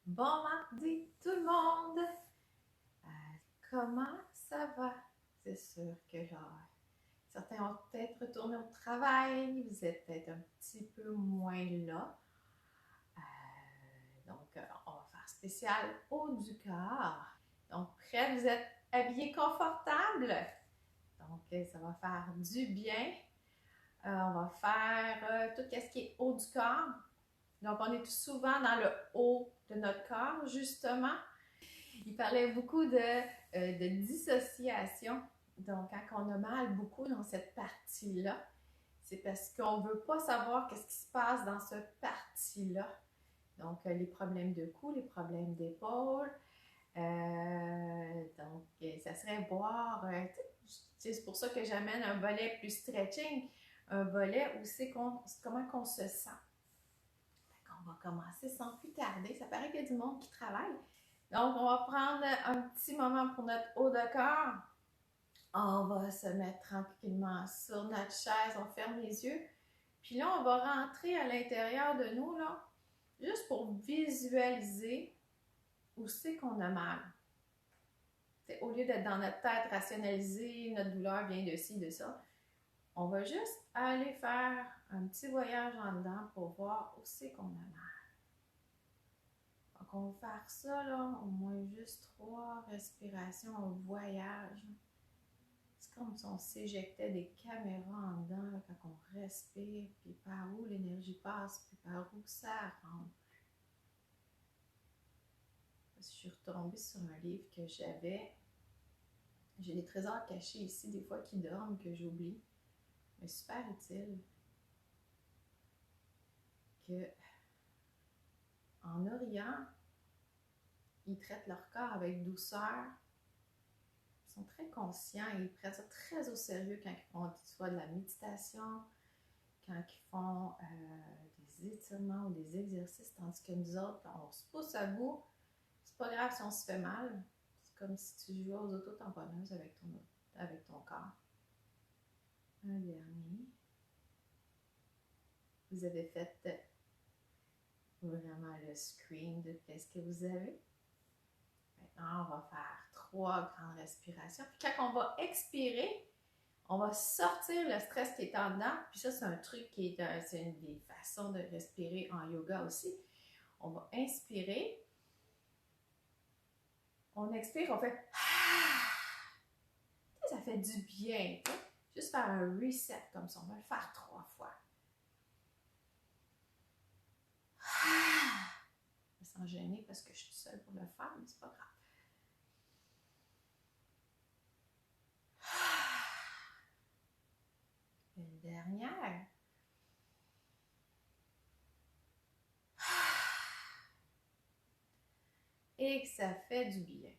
Bon mardi tout le monde! Euh, Comment ça va? C'est sûr que là, certains vont peut-être retourner au travail, vous êtes peut-être un petit peu moins là. On va faire spécial haut du corps. Donc, prêt, vous êtes habillés confortable? Donc, ça va faire du bien. On va faire tout ce qui est haut du corps. Donc, on est souvent dans le haut de notre corps, justement. Il parlait beaucoup de dissociation. Donc, quand on a mal beaucoup dans cette partie-là, c'est parce qu'on ne veut pas savoir qu'est-ce qui se passe dans cette partie-là. Donc, les problèmes de cou, les problèmes d'épaule. Ça serait voir, c'est pour ça que j'amène un volet plus stretching, un volet où comment qu'on se sent. On va commencer sans plus tarder. Ça paraît qu'il y a du monde qui travaille. Donc, on va prendre un petit moment pour notre haut de corps. On va se mettre tranquillement sur notre chaise, on ferme les yeux. Puis là, on va rentrer à l'intérieur de nous, là, juste pour visualiser où c'est qu'on a mal. T'sais, au lieu d'être dans notre tête, rationaliser, notre douleur vient de ci, de ça, on va juste aller faire un petit voyage en dedans pour voir où c'est qu'on a mal. Donc, on va faire ça, là, au moins juste 3 respirations au voyage. C'est comme si on s'éjectait des caméras en dedans là, quand on respire, puis par où l'énergie passe, puis par où ça rentre. Je suis retombée sur un livre que j'avais. J'ai des trésors cachés ici, des fois qui dorment, que j'oublie. Mais super utile. Que en Orient, ils traitent leur corps avec douceur. Ils sont très conscients et ils prennent ça très au sérieux quand ils font soit de la méditation, quand ils font des étirements ou des exercices, tandis que nous autres, on se pousse à bout. C'est pas grave si on se fait mal. C'est comme si tu jouais aux autotamponneuses avec ton corps. Un dernier. Vous avez fait vraiment le screen de qu'est-ce que vous avez. Maintenant, on va faire 3 grandes respirations. Puis quand on va expirer, on va sortir le stress qui est en dedans. Puis ça, c'est un truc c'est une des façons de respirer en yoga aussi. On va inspirer. On expire, on fait ça fait du bien. Juste faire un reset comme ça. On va le faire 3 fois. Je me sens gênée parce que je suis seule pour le faire, mais c'est pas grave. Une dernière. Et ça fait du bien.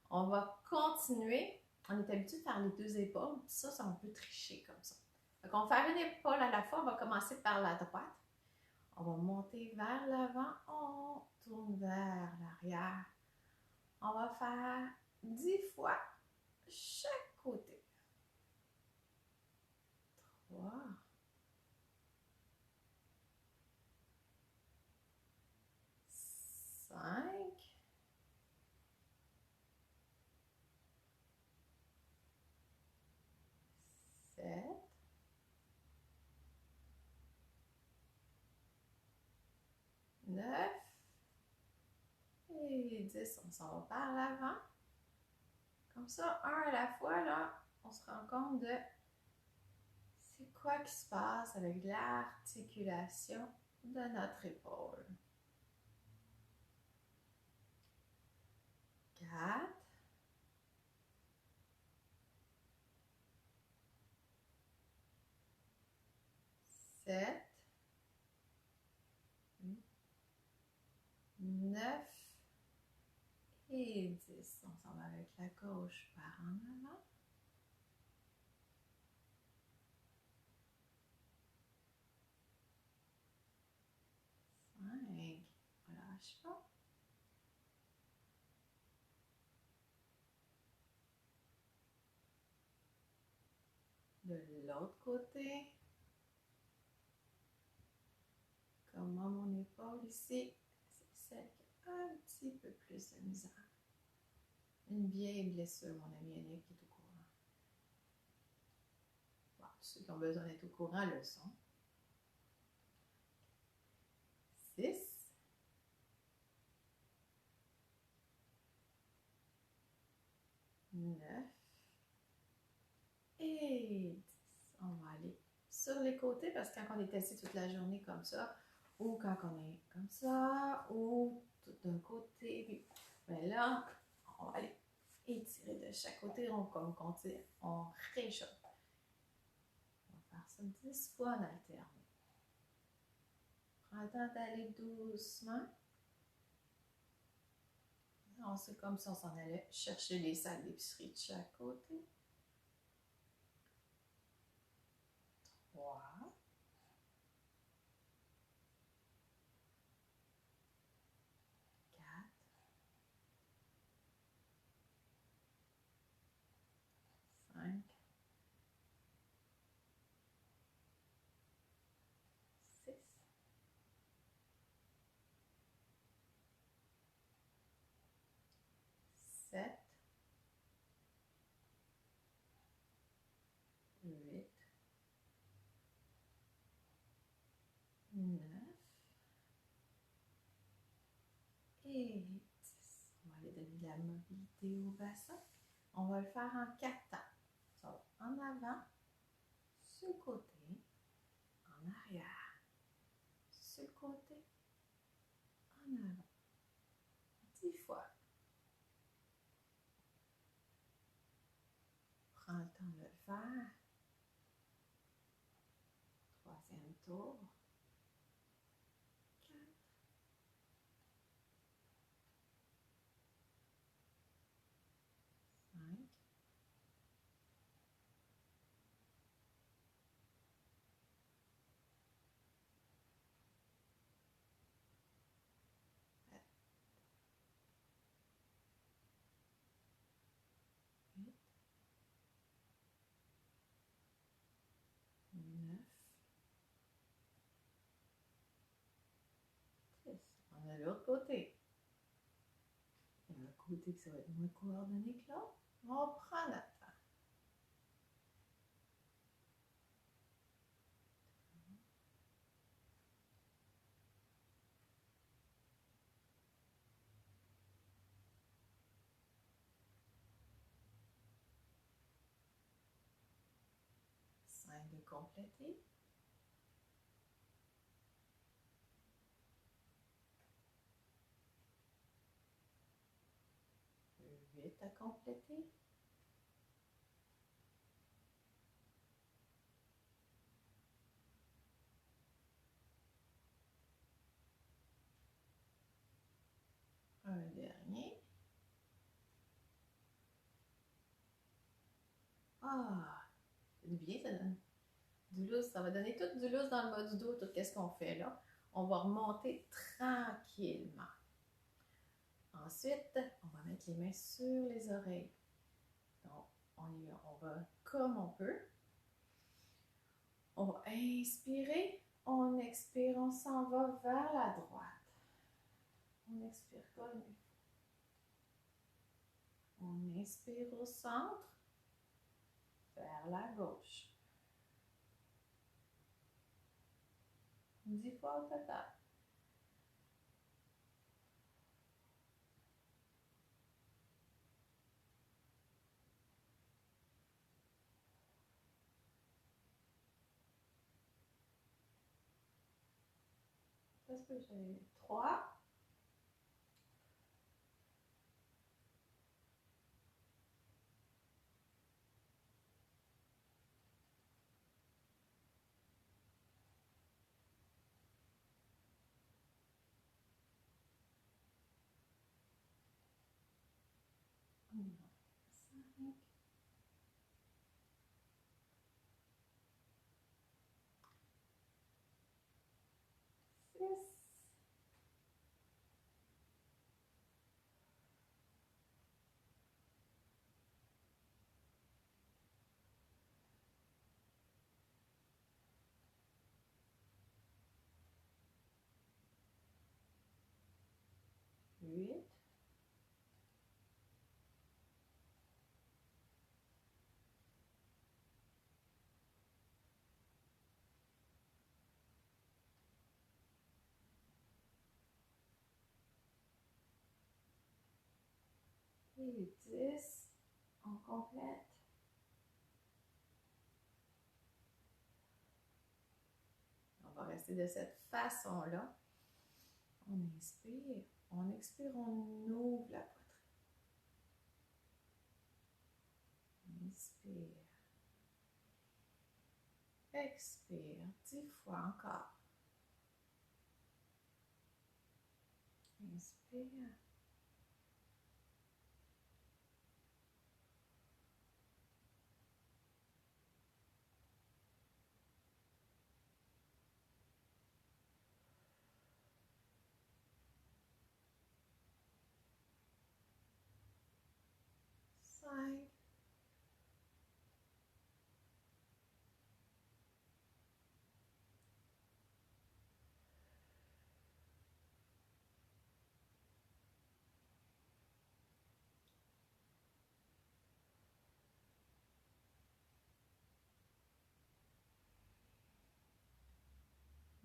On va continuer. On est habitué de faire les 2 épaules. Ça, on peut tricher comme ça. Donc, on va faire une épaule à la fois. On va commencer par la droite. On va monter vers l'avant. On tourne vers l'arrière. On va faire 10 fois chaque côté. 3. 5. 7. 9. Et 10. On s'en va par l'avant. Comme ça, un à la fois, là, on se rend compte de c'est quoi qui se passe avec l'articulation de notre épaule. 4. 7. 9. Et 10. On s'en va avec la gauche par en avant. 5. Relâche pas. De l'autre côté. Comme moi, mon épaule ici, c'est celle qui petit peu plus de misère. Une vieille blessure, mon ami Yannick qui est au courant. Bon, ceux qui ont besoin d'être au courant le sont. 6. 9. Et 10. On va aller sur les côtés parce que quand on est assis toute la journée comme ça, ou quand on est comme ça, ou tout d'un côté, puis ben là, on va aller étirer de chaque côté, comme on tire, on réchauffe. On va faire ça 10 fois en alternant. Prends le temps d'aller doucement. C'est comme si on s'en allait chercher les sacs d'épicerie de chaque côté. 3. 4. 5. 6. 7. 8. 9. Et 10. On va aller donner de la mobilité au bassin. On va le faire en 4 temps. Ça va en avant, sur le côté, en arrière, sur le côté, en avant. 10 fois. Prends le temps de le faire. 3e tour. 4. 5. 8. 9. 10. On a l'autre côté. Il y a un côté qui ça va être moins coordonné que l'autre. On prend notre temps. De compléter. 8 à compléter. 1 dernier. Ah, c'est bien, ça donne du lousse. Ça va donner tout du lousse dans le bas du dos, tout ce qu'on fait là. On va remonter tranquillement. Ensuite, on va mettre les mains sur les oreilles. Donc, on y va. On va comme on peut. On va inspirer. On expire. On s'en va vers la droite. On expire comme il faut. On inspire au centre. Vers la gauche. 10 fois au total. Qu'est-ce que j'ai? 3. 5. 6. 8. Et 10. On complète. On va rester de cette façon-là. On inspire. On expire, on ouvre la poitrine. Inspire. Expire. 10 fois encore. Inspire. Cinq.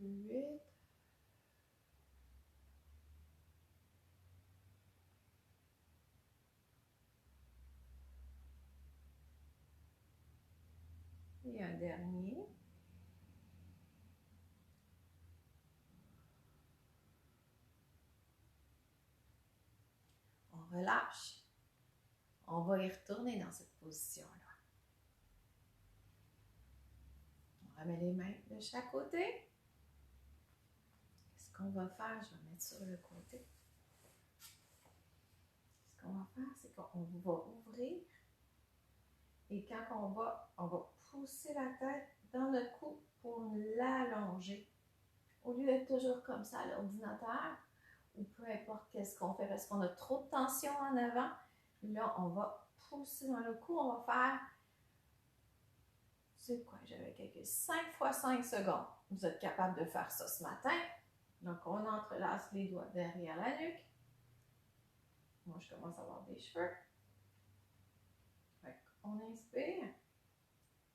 Huit. Et un dernier. On relâche. On va y retourner dans cette position-là. On remet les mains de chaque côté. Qu'est-ce qu'on va faire? Je vais mettre sur le côté. Ce qu'on va faire, c'est qu'on va ouvrir. Et quand on va pousser la tête dans le cou pour l'allonger. Au lieu d'être toujours comme ça à l'ordinateur, ou peu importe qu'est-ce qu'on fait, parce qu'on a trop de tension en avant, là, on va pousser dans le cou, on va faire, c'est quoi, j'avais quelques 5 fois 5 secondes. Vous êtes capable de faire ça ce matin. Donc, on entrelace les doigts derrière la nuque. Moi, je commence à avoir des cheveux. On inspire,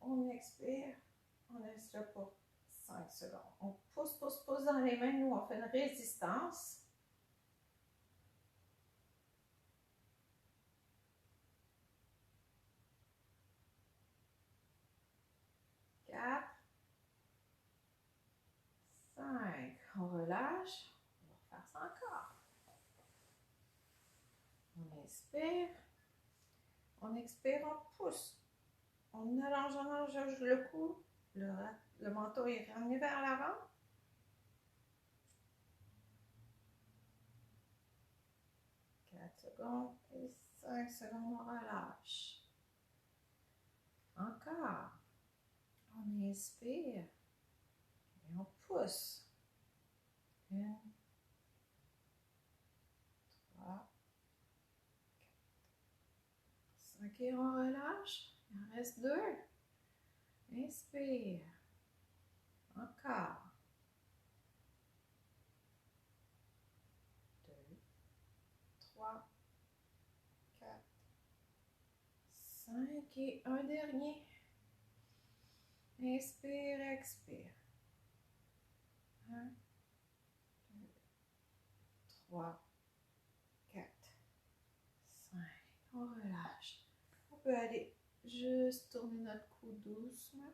on expire, on laisse là pour 5 secondes. On pousse, pousse, pousse dans les mains. Nous, on fait une résistance. 4, 5. On relâche. On va refaire ça encore. On inspire. On expire, on pousse. On allonge le cou. Le menton est ramené vers l'avant. 4 secondes et 5 secondes, on relâche. Encore. On inspire et on pousse. 1, 3, 5 et on relâche. Il en reste 2. Inspire. Encore. 2, 3, 4, 5 et un dernier. Inspire, expire. 1, 2, 3, 4, 5. On relâche. On peut aller juste tourner notre cou doucement.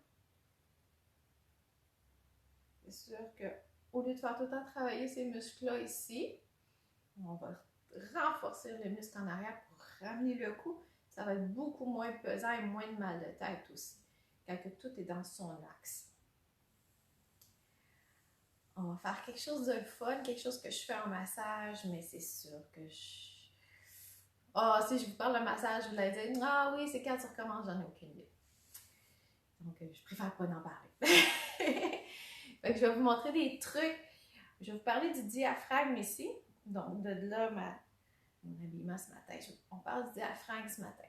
C'est sûr que au lieu de faire tout le temps travailler ces muscles-là ici, on va renforcer les muscles en arrière pour ramener le cou. Ça va être beaucoup moins pesant et moins de mal de tête aussi, quand tout est dans son axe. On va faire quelque chose de fun, quelque chose que je fais en massage, mais c'est sûr que si je vous parle de massage, vous allez dire « Ah oui, c'est quand tu recommences, j'en ai aucune idée. » Donc, je préfère pas en parler. Fait que je vais vous montrer des trucs. Je vais vous parler du diaphragme ici. Donc, de là, mon habillement ce matin. On parle du diaphragme ce matin.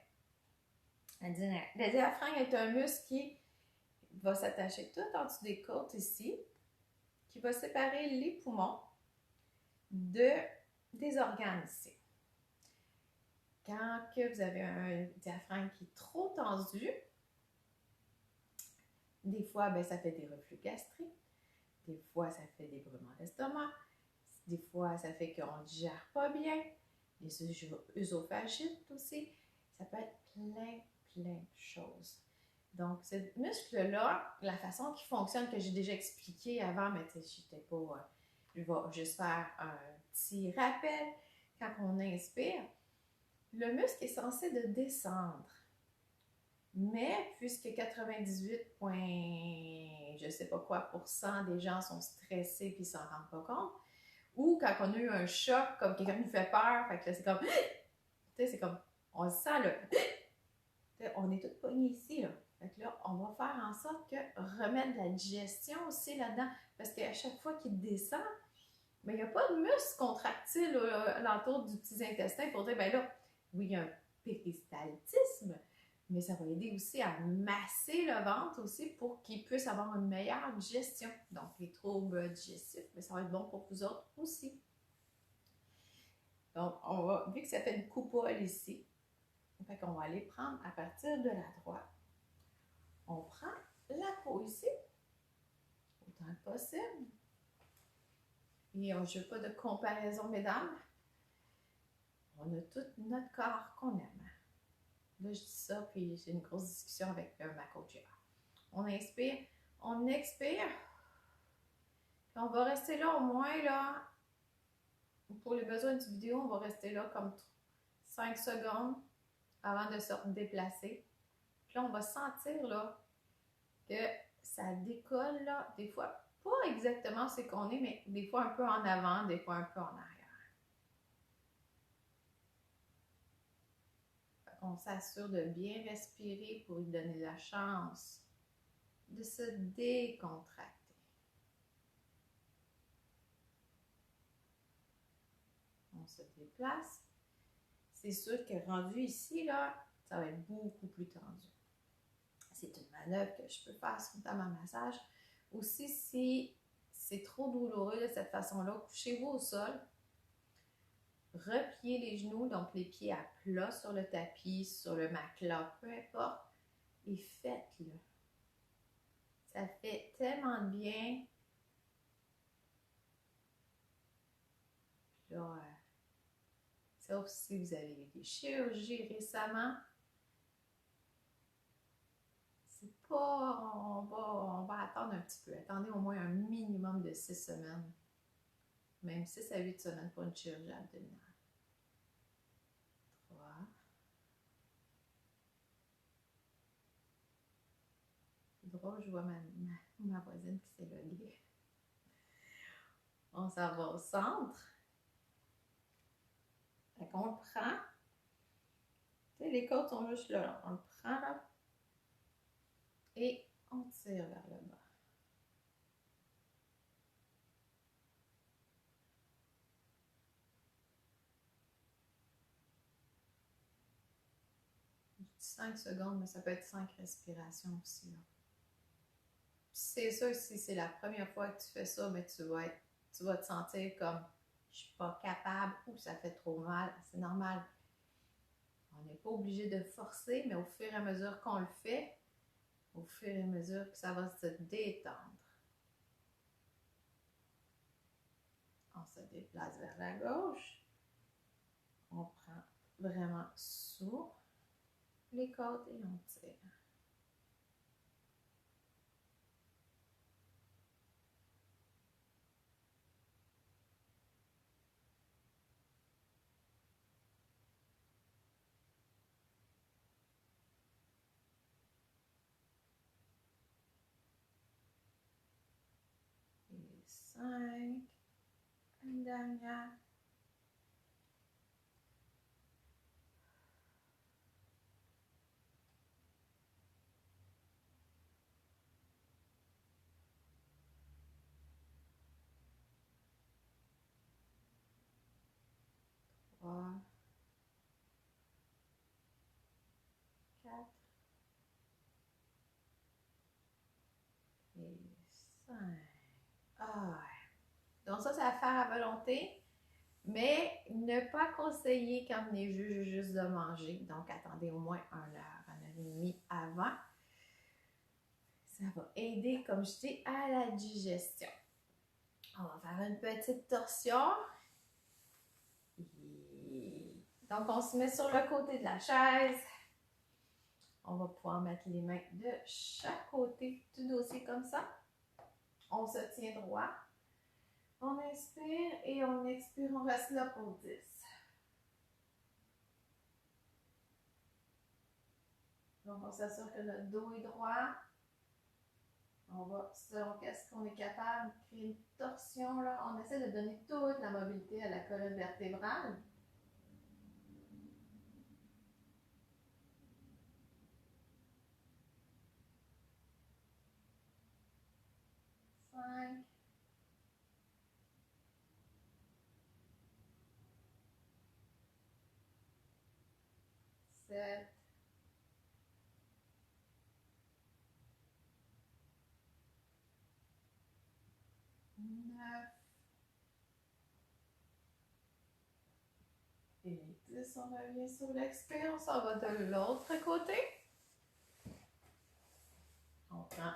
Le diaphragme est un muscle qui va s'attacher tout en dessous des côtes ici, qui va séparer les poumons des organes ici. Quand que vous avez un diaphragme qui est trop tendu, des fois, ça fait des reflux gastriques. Des fois, ça fait des brûlements d'estomac. Des fois, ça fait qu'on ne digère pas bien. les œsophagites aussi. Ça peut être plein de choses. Donc, ce muscle-là, la façon qu'il fonctionne, que j'ai déjà expliqué avant, mais tu sais, j'étais pas... je vais juste faire un petit rappel. Quand on inspire, le muscle est censé de descendre. Mais puisque 98, je sais pas quoi, % des gens sont stressés puis s'en rendent pas compte, ou quand on a eu un choc, comme quelqu'un nous fait peur, fait que là, c'est comme, tu sais, c'est comme, on le sent, là, on est tous pognés ici, là. Fait que là, on va faire en sorte que remettre de la digestion aussi là-dedans, parce qu'à chaque fois qu'il descend, mais il n'y a pas de muscle contractile alentour du petit intestin pour dire, ben là, oui, il y a un péristaltisme, mais ça va aider aussi à masser le ventre aussi pour qu'il puisse avoir une meilleure digestion. Donc, les troubles digestifs, mais ça va être bon pour vous autres aussi. Donc, on va, vu que ça fait une coupole ici, fait qu'on va aller prendre à partir de la droite. On prend la peau ici, autant que possible. Et je ne veux pas de comparaison, mesdames. On a tout notre corps qu'on aime. Là, je dis ça, puis j'ai une grosse discussion avec ma coach. On inspire, on expire. Puis on va rester là au moins, là, pour les besoins du vidéo, on va rester là comme 5 secondes avant de se déplacer. Puis là, on va sentir, là, que ça décolle, là, des fois, pas exactement ce qu'on est, mais des fois un peu en avant, des fois un peu en arrière. On s'assure de bien respirer pour lui donner la chance de se décontracter. On se déplace. C'est sûr que rendu ici, là, ça va être beaucoup plus tendu. C'est une manœuvre que je peux faire suite à ma massage. Aussi, si c'est trop douloureux de cette façon-là, couchez-vous au sol. Repliez les genoux, donc les pieds à plat sur le tapis, sur le matelas, peu importe, et faites-le. Ça fait tellement de bien. Puis là, sauf si vous avez eu des chirurgies récemment, c'est pas, on va attendre un petit peu. Attendez au moins un minimum de 6 semaines. Même 6 à 8 semaines pour une chirurgie abdominale. 3. C'est drôle, je vois ma voisine qui s'est loguée. On s'en va au centre. Fait qu'on le prend. Tu sais, les côtes sont juste là. On le prend là. Et on tire vers le bas. Je dis 5 secondes, mais ça peut être 5 respirations aussi. Là. C'est sûr, si c'est la première fois que tu fais ça, mais tu vas te sentir comme je suis pas capable ou ça fait trop mal. C'est normal. On n'est pas obligé de forcer, mais au fur et à mesure qu'on le fait, au fur et à mesure que ça va se détendre. On se déplace vers la gauche. On prend vraiment sous les côtes et on tire. Et 5. Une dernière. Trois. 4. Et 5. Ah. Donc ça, c'est à faire à volonté. Mais ne pas conseiller quand vous venez juste de manger. Donc, attendez au moins 1 heure, 1 heure et demie avant. Ça va aider, comme je dis, à la digestion. On va faire une petite torsion. Et Donc, on se met sur le côté de la chaise. On va pouvoir mettre les mains de chaque côté du dossier comme ça. On se tient droit. On inspire et on expire. On reste là pour 10. Donc, on s'assure que notre dos est droit. On va, selon qu'est-ce qu'on est capable, créer une torsion. Là. On essaie de donner toute la mobilité à la colonne vertébrale. 5. 7. 9. Et 10. On revient sur l'expire. On s'en va de l'autre côté. On prend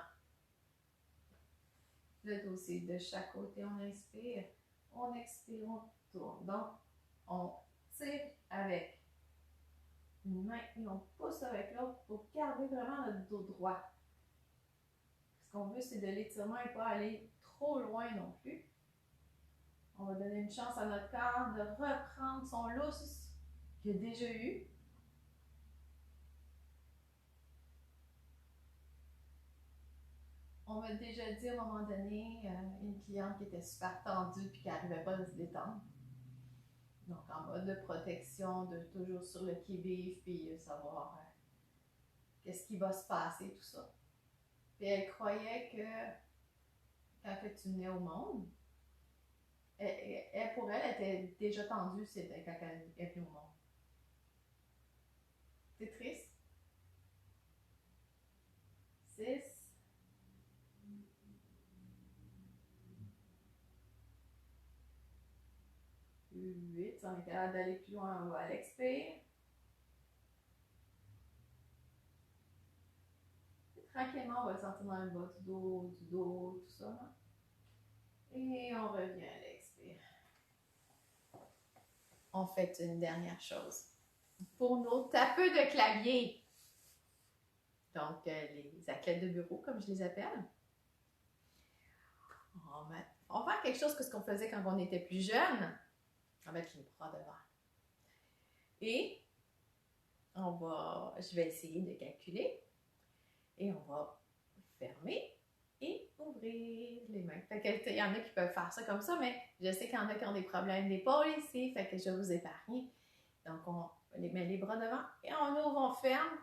le dossier de chaque côté. On inspire. On expire. On tourne. Donc, on tire avec une main et on pousse avec l'autre pour garder vraiment notre dos droit. Ce qu'on veut, c'est de l'étirement et pas aller trop loin non plus. On va donner une chance à notre corps de reprendre son lousse qu'il a déjà eu. On m'a déjà dit à un moment donné, une cliente qui était super tendue et qui n'arrivait pas à se détendre. Donc, en mode de protection, de toujours sur le qui-vive, puis savoir qu'est-ce qui va se passer, tout ça. Puis elle croyait que quand tu venais au monde, pour elle, était déjà tendue quand elle est venue au monde. C'est triste. 6. 8. On est capable d'aller plus loin, on va à l'expire. Tranquillement, on va le sentir dans le bas du dos, tout ça. Hein? Et on revient à l'expire. On fait une dernière chose. Pour nos tapeux de clavier, donc les athlètes de bureau, comme je les appelle, on va faire quelque chose que ce qu'on faisait quand on était plus jeune. On va mettre les bras devant. Et je vais essayer de calculer. Et on va fermer et ouvrir les mains. Fait que, il y en a qui peuvent faire ça comme ça, mais je sais qu'il y en a qui ont des problèmes d'épaule ici, fait que je vais vous épargner. Donc, on met les bras devant et on ouvre, on ferme.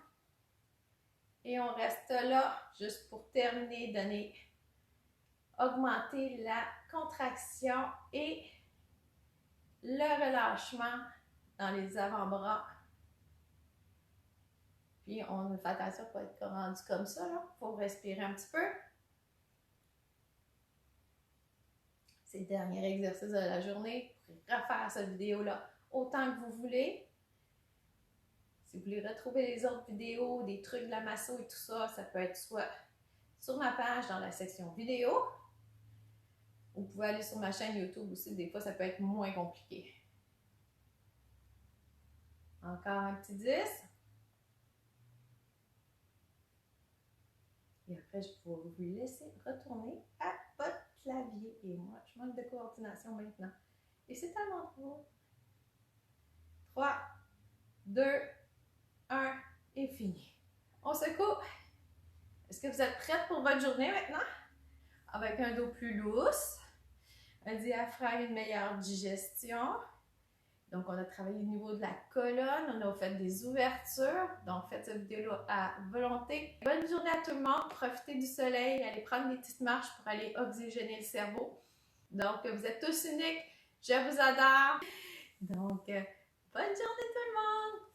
Et on reste là juste pour terminer, augmenter la contraction et le relâchement dans les avant-bras. Puis, on fait attention pour être rendu comme ça, là. Il faut respirer un petit peu. C'est le dernier exercice de la journée. Vous pouvez refaire cette vidéo-là autant que vous voulez. Si vous voulez retrouver les autres vidéos, des trucs de la masso et tout ça, ça peut être soit sur ma page dans la section vidéo. Vous pouvez aller sur ma chaîne YouTube aussi. Des fois, ça peut être moins compliqué. Encore un petit 10. Et après, je vais vous laisser retourner à votre clavier. Et moi, je manque de coordination maintenant. Et c'est à mon tour. 3, 2, 1 et fini. On secoue. Est-ce que vous êtes prête pour votre journée maintenant? Avec un dos plus lousse, un diaphragme et une meilleure digestion. Donc, on a travaillé au niveau de la colonne, on a fait des ouvertures. Donc, faites cette vidéo-là à volonté. Bonne journée à tout le monde. Profitez du soleil. Allez prendre des petites marches pour aller oxygéner le cerveau. Donc, vous êtes tous uniques. Je vous adore. Donc, bonne journée tout le monde.